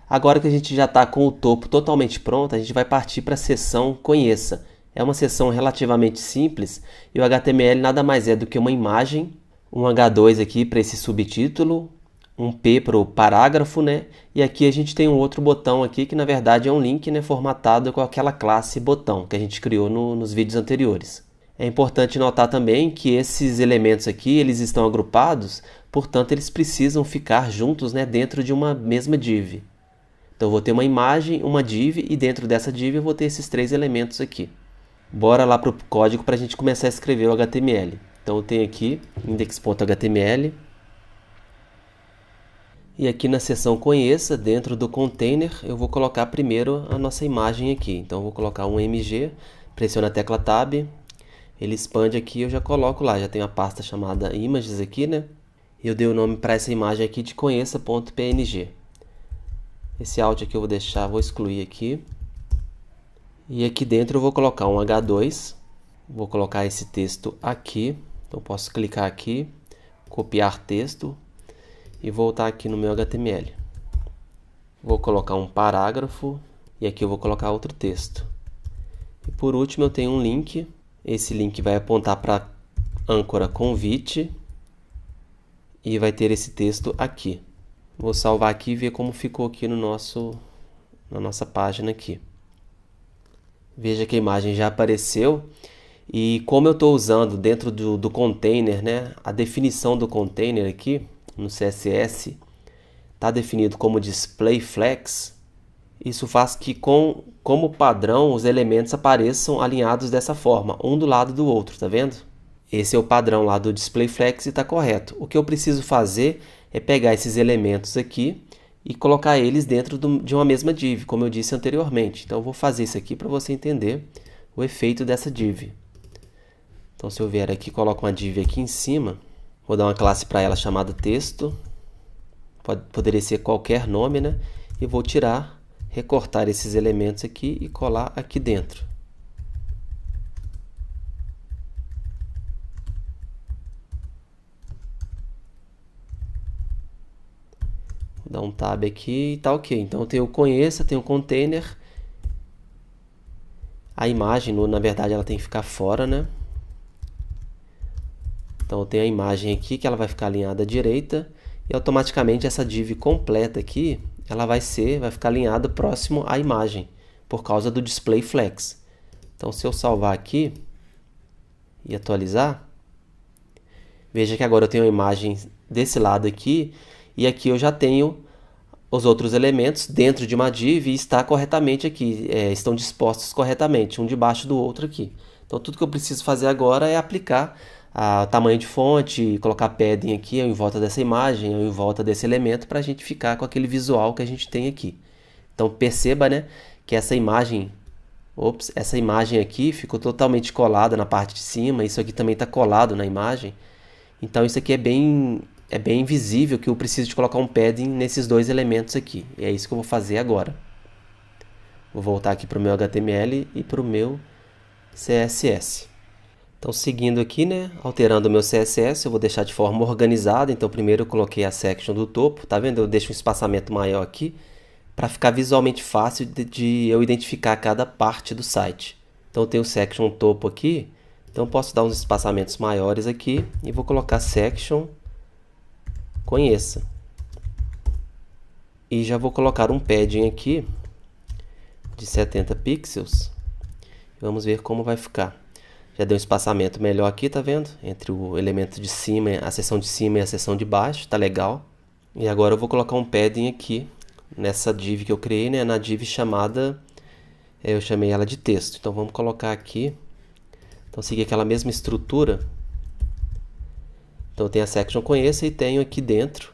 Agora que a gente já está com o topo totalmente pronto, a gente vai partir para a seção Conheça. É uma seção relativamente simples e o HTML nada mais é do que uma imagem, um H2 aqui para esse subtítulo, um P para o parágrafo, né? E aqui a gente tem um outro botão aqui que na verdade é um link, né, formatado com aquela classe botão que a gente criou nos vídeos anteriores. É importante notar também que esses elementos aqui eles estão agrupados, portanto eles precisam ficar juntos, né, dentro de uma mesma div. Então eu vou ter uma imagem, uma div e dentro dessa div eu vou ter esses três elementos aqui. Bora lá para o código para a gente começar a escrever o HTML. Então eu tenho aqui index.html e aqui na seção Conheça, dentro do container, eu vou colocar primeiro a nossa imagem aqui. Então eu vou colocar um mg, pressiono a tecla Tab, ele expande aqui, eu já coloco lá, já tenho a pasta chamada images aqui, né? E eu dei o nome para essa imagem aqui de conheça.png. Esse alt aqui eu vou deixar, vou excluir aqui. E aqui dentro eu vou colocar um H2, vou colocar esse texto aqui, então posso clicar aqui, copiar texto e voltar aqui no meu HTML. Vou colocar um parágrafo e aqui eu vou colocar outro texto. E por último eu tenho um link, esse link vai apontar para a âncora convite e vai ter esse texto aqui. Vou salvar aqui e ver como ficou aqui na nossa página aqui. Veja que a imagem já apareceu e como eu estou usando dentro do container, né, a definição do container aqui no CSS está definido como display flex. Isso faz que como padrão os elementos apareçam alinhados dessa forma, um do lado do outro, tá vendo? Esse é o padrão lá do display flex e está correto. O que eu preciso fazer é pegar esses elementos aqui e colocar eles dentro de uma mesma div, como eu disse anteriormente. Então eu vou fazer isso aqui para você entender o efeito dessa div. Então se eu vier aqui, coloco uma div aqui em cima, vou dar uma classe para ela chamada texto, poderia ser qualquer nome, né? E vou recortar esses elementos aqui e colar aqui dentro. Vou dar um tab aqui e tá ok. Então eu tenho o conheça, tenho o container. A imagem, na verdade, ela tem que ficar fora, né? Então eu tenho a imagem aqui que ela vai ficar alinhada à direita e automaticamente essa div completa aqui, ela vai ficar alinhada próximo à imagem, por causa do display flex. Então se eu salvar aqui e atualizar, veja que agora eu tenho a imagem desse lado aqui e aqui eu já tenho os outros elementos dentro de uma div e está corretamente aqui, estão dispostos corretamente, um debaixo do outro aqui. Então tudo que eu preciso fazer agora é aplicar o tamanho de fonte, colocar padding aqui em volta dessa imagem, ou em volta desse elemento, para a gente ficar com aquele visual que a gente tem aqui. Então perceba, né, que essa imagem aqui ficou totalmente colada na parte de cima, isso aqui também está colado na imagem. Então isso aqui é bem visível que eu preciso de colocar um padding nesses dois elementos aqui. E é isso que eu vou fazer agora. Vou voltar aqui para o meu HTML e para o meu CSS. Então seguindo aqui, né, alterando o meu CSS, eu vou deixar de forma organizada. Então primeiro eu coloquei a section do topo, tá vendo? Eu deixo um espaçamento maior aqui para ficar visualmente fácil de eu identificar cada parte do site. Então eu tenho o section topo aqui, então eu posso dar uns espaçamentos maiores aqui e vou colocar section conheça. E já vou colocar um padding aqui de 70 pixels. Vamos ver como vai ficar. Já deu um espaçamento melhor aqui, tá vendo? Entre o elemento de cima, a seção de cima e a seção de baixo, tá legal. E agora eu vou colocar um padding aqui, nessa div que eu criei, né? Na div chamada, eu chamei ela de texto. Então vamos colocar aqui, então seguir aquela mesma estrutura. Então eu tenho a section conheça e tenho aqui dentro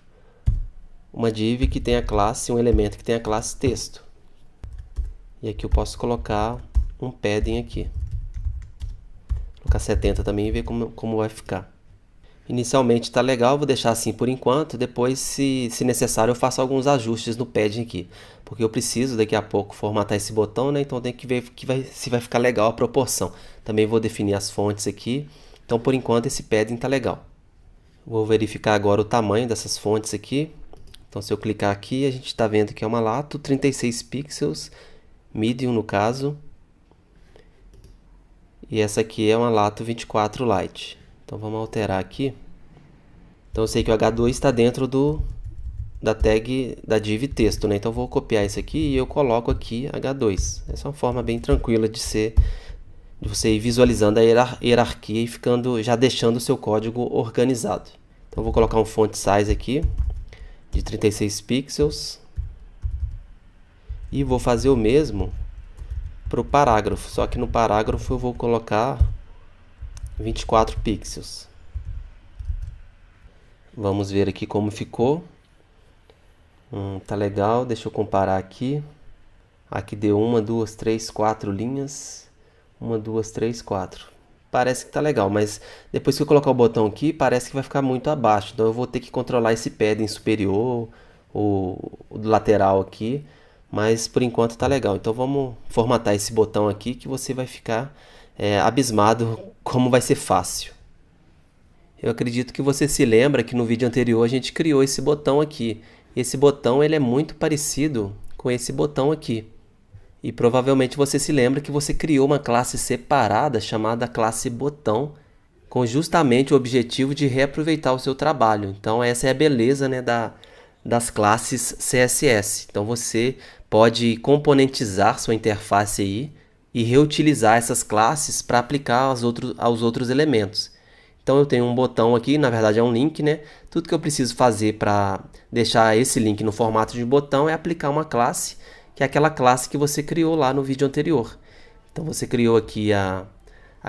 uma div que tem a classe, um elemento que tem a classe texto. E aqui eu posso colocar um padding aqui. Colocar 70 também e ver como vai ficar. Inicialmente está legal, vou deixar assim por enquanto. Depois, se necessário, eu faço alguns ajustes no padding aqui. Porque eu preciso daqui a pouco formatar esse botão, né? Então tem que ver se vai ficar legal a proporção. Também vou definir as fontes aqui. Então por enquanto esse padding está legal. Vou verificar agora o tamanho dessas fontes aqui. Então se eu clicar aqui, a gente está vendo que é uma lato 36 pixels, medium no caso. E essa aqui é uma lato 24 light. Então vamos alterar aqui. Então eu sei que o H2 está dentro da tag da div texto, né? Então eu vou copiar isso aqui e eu coloco aqui H2. Essa é uma forma bem tranquila de você ir visualizando a hierarquia e já deixando o seu código organizado. Então eu vou colocar um font size aqui de 36 pixels e vou fazer o mesmo para o parágrafo, só que no parágrafo eu vou colocar 24 pixels. Vamos ver aqui como ficou. Tá legal, deixa eu comparar aqui. Aqui deu 1, 2, 3, 4 linhas. 1, 2, 3, 4. Parece que tá legal, mas depois que eu colocar o botão aqui, parece que vai ficar muito abaixo. Então eu vou ter que controlar esse padding superior, o lateral aqui. Mas por enquanto tá legal. Então vamos formatar esse botão aqui que você vai ficar abismado como vai ser fácil. Eu acredito que você se lembra que no vídeo anterior a gente criou esse botão aqui. Esse botão ele é muito parecido com esse botão aqui. E provavelmente você se lembra que você criou uma classe separada chamada classe botão, com justamente o objetivo de reaproveitar o seu trabalho. Então essa é a beleza, né, das classes CSS. Então você pode componentizar sua interface aí e reutilizar essas classes para aplicar aos outros elementos. Então eu tenho um botão aqui, na verdade é um link, né? Tudo que eu preciso fazer para deixar esse link no formato de botão é aplicar uma classe, que é aquela classe que você criou lá no vídeo anterior. Então você criou aqui a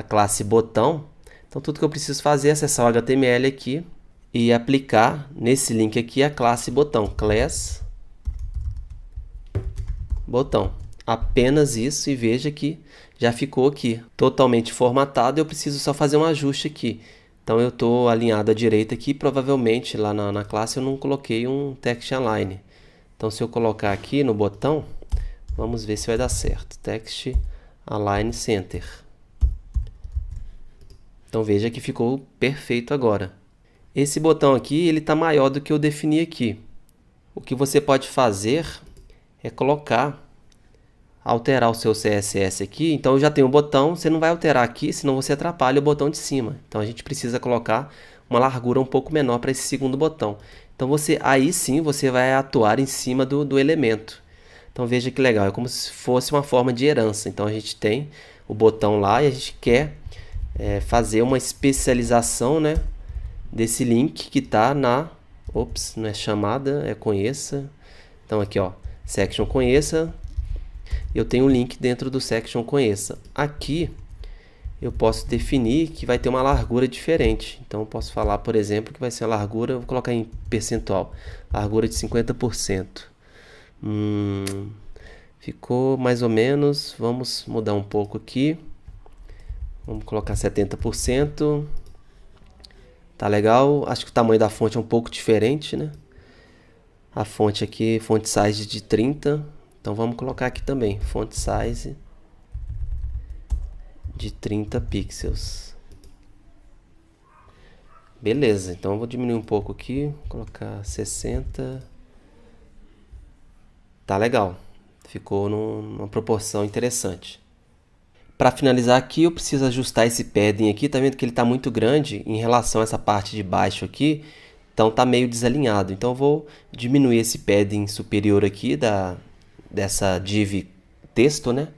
classe botão. Então tudo que eu preciso fazer é acessar o HTML aqui e aplicar nesse link aqui a classe botão, class botão. Apenas isso, e veja que já ficou aqui totalmente formatado. Eu preciso só fazer um ajuste aqui. Então eu estou alinhado à direita aqui, provavelmente lá na classe eu não coloquei um text align. Então se eu colocar aqui no botão, vamos ver se vai dar certo. Text align center. Então veja que ficou perfeito agora. Esse botão aqui ele está maior do que eu defini aqui. O que você pode fazer é alterar o seu CSS aqui. Então eu já tenho o botão, você não vai alterar aqui, senão você atrapalha o botão de cima. Então a gente precisa colocar uma largura um pouco menor para esse segundo botão. Então aí sim você vai atuar em cima do elemento. Então veja que legal, é como se fosse uma forma de herança. Então a gente tem o botão lá e a gente quer fazer uma especialização, né, desse link que está não é chamada, é conheça. Então aqui, ó, section conheça. Eu tenho um link dentro do section conheça. Aqui eu posso definir que vai ter uma largura diferente. Então eu posso falar, por exemplo, que vai ser a largura, vou colocar em percentual, largura de 50%. Ficou mais ou menos, vamos mudar um pouco aqui. Vamos colocar 70%. Tá legal, acho que o tamanho da fonte é um pouco diferente, né? A fonte aqui, font size de 30. Então vamos colocar aqui também, font size de 30 pixels. Beleza, então eu vou diminuir um pouco aqui, colocar 60. Tá legal, ficou numa proporção interessante. Para finalizar aqui, eu preciso ajustar esse padding aqui. Tá vendo que ele está muito grande em relação a essa parte de baixo aqui? Então tá meio desalinhado. Então eu vou diminuir esse padding superior aqui dessa div texto, né?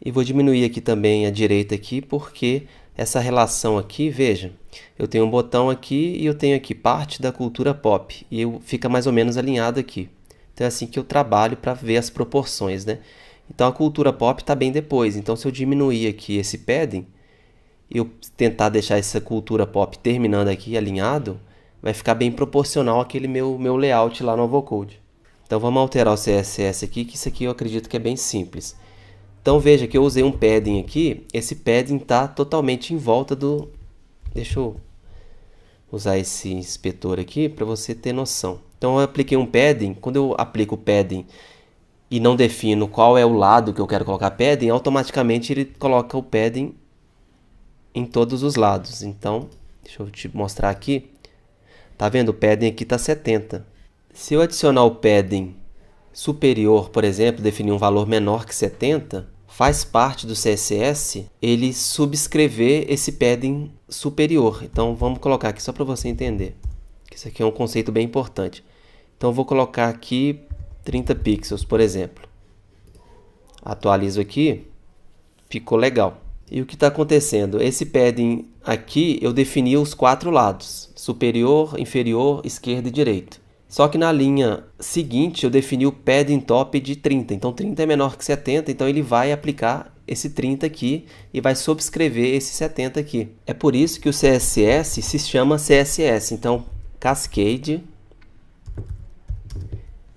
E vou diminuir aqui também a direita aqui, porque essa relação aqui, veja, eu tenho um botão aqui e eu tenho aqui parte da cultura pop, e fica mais ou menos alinhado aqui. Então é assim que eu trabalho para ver as proporções, né? Então a cultura pop está bem depois. Então se eu diminuir aqui esse padding, e eu tentar deixar essa cultura pop terminando aqui alinhado, vai ficar bem proporcional àquele meu layout lá no Ovocode. Então vamos alterar o CSS aqui, que isso aqui eu acredito que é bem simples. Então veja que eu usei um padding aqui, esse padding está totalmente em volta do... Deixa eu usar esse inspetor aqui para você ter noção. Então eu apliquei um padding, quando eu aplico o padding e não defino qual é o lado que eu quero colocar padding, automaticamente ele coloca o padding em todos os lados. Então, deixa eu te mostrar aqui. Tá vendo? O padding aqui está 70. Se eu adicionar o padding superior, por exemplo, definir um valor menor que 70, faz parte do CSS ele subscrever esse padding superior. Então vamos colocar aqui só para você entender. Isso aqui é um conceito bem importante. Então eu vou colocar aqui 30 pixels, por exemplo. Atualizo aqui, ficou legal. E o que está acontecendo? Esse padding aqui eu defini os 4 lados, superior, inferior, esquerdo e direito. Só que na linha seguinte eu defini o padding top de 30, então 30 é menor que 70, então ele vai aplicar esse 30 aqui e vai subscrever esse 70 aqui. É por isso que o CSS se chama CSS, então Cascade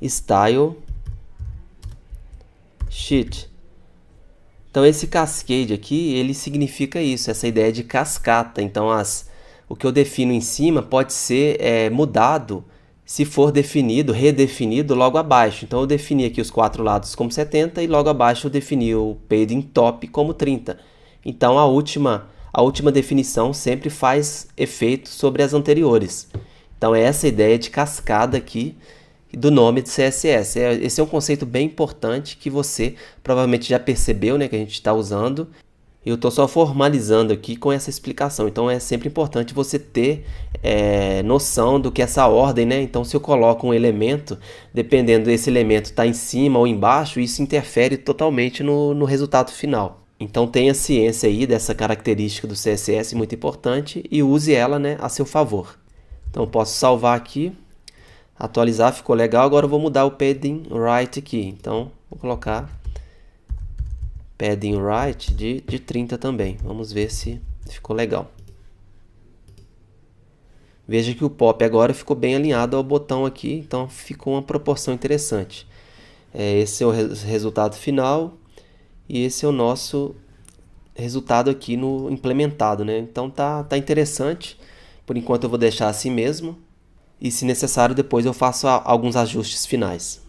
Style Sheet. Então esse cascade aqui, ele significa isso, essa ideia de cascata. Então o que eu defino em cima pode ser mudado se for definido, redefinido logo abaixo. Então eu defini aqui os 4 lados como 70 e logo abaixo eu defini o padding top como 30. Então a última definição sempre faz efeito sobre as anteriores. Então é essa ideia de cascada aqui do nome de CSS. Esse é um conceito bem importante que você provavelmente já percebeu, né, que a gente está usando. Eu estou só formalizando aqui com essa explicação. Então é sempre importante você ter noção do que é essa ordem, né? Então se eu coloco um elemento, dependendo desse elemento estar em cima ou embaixo, isso interfere totalmente no resultado final. Então tenha ciência aí dessa característica do CSS muito importante e use ela, né, a seu favor. Então eu posso salvar aqui. Atualizar, ficou legal. Agora eu vou mudar o padding right aqui. Então, vou colocar padding right de 30 também. Vamos ver se ficou legal. Veja que o pop agora ficou bem alinhado ao botão aqui. Então, ficou uma proporção interessante. Esse é o resultado final. E esse é o nosso resultado aqui no implementado, né? Então, tá interessante. Por enquanto eu vou deixar assim mesmo. E se necessário, depois eu faço alguns ajustes finais.